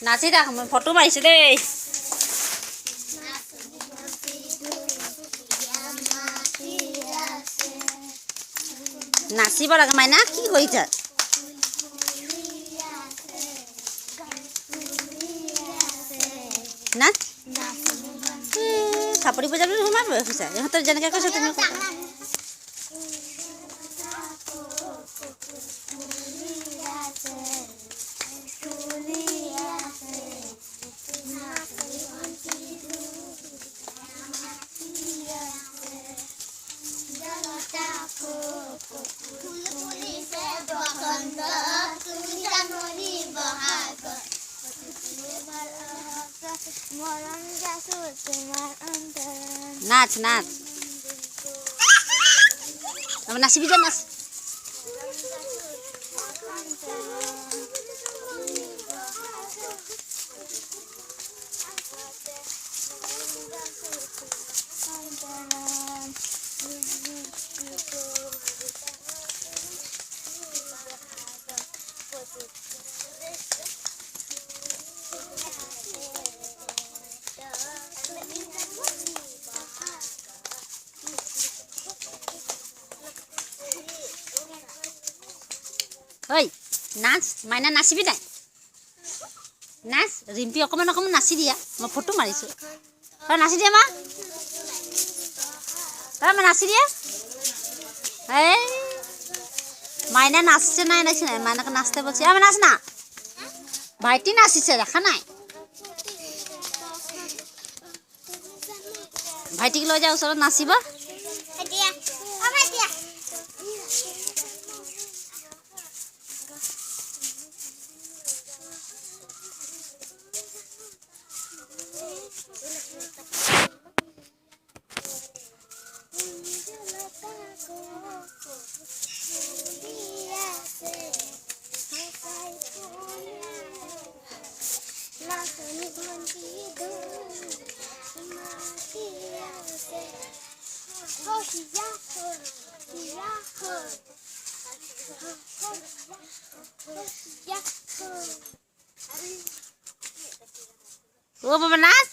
নাচি থাক মই ফটো মাৰিছোঁ দেই নাচিব লাগে মাইনা কি কৰিছা নাচ থাপৰি বজাবলৈ সোমাব হৈছে ইহঁতৰ যেনেকৈ কৈছে তুমি নাচ নাচ নাচিবি যে নাচ ঐ নাচ মাইনা নাচিবি নাই নাচ ৰিম্পী অকণমান অকণমান নাচি দিয়া মই ফটো মাৰিছোঁ তই নাচি দিয়া মা তই নাচি দিয়া এই মাইনা নাচছে নাই নাচি নাই মাইনাকে নাচতে বলছে আমি নাচ না ভাইটি নাচিছে দেখা নাই ভাইটিক লৈ যা ওচৰত নাচিব ও বাবা নাচ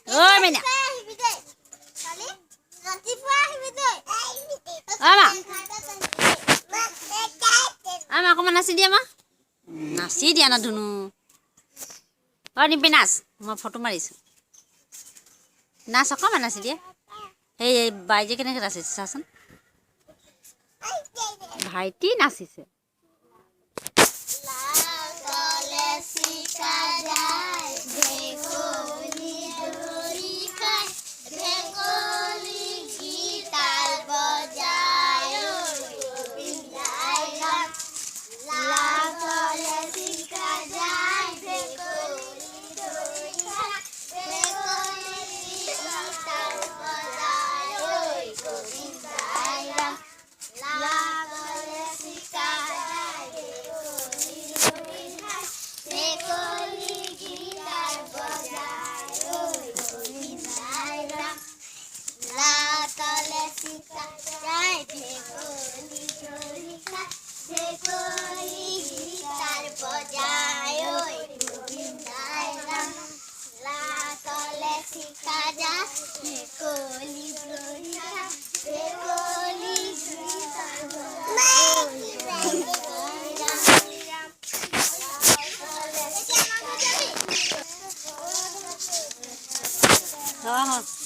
ও মেনা আমা অকণমান নাচি দিয়া মা নাচি দিয়া না ধুনু অ ৰিম্পী নাচ মই ফটো মাৰিছোঁ নাচ অকণমান নাচি দিয়া সেই বাইজে কেনেকৈ নাচিছে চাচোন ভাইটি নাচিছে हाँ हाँ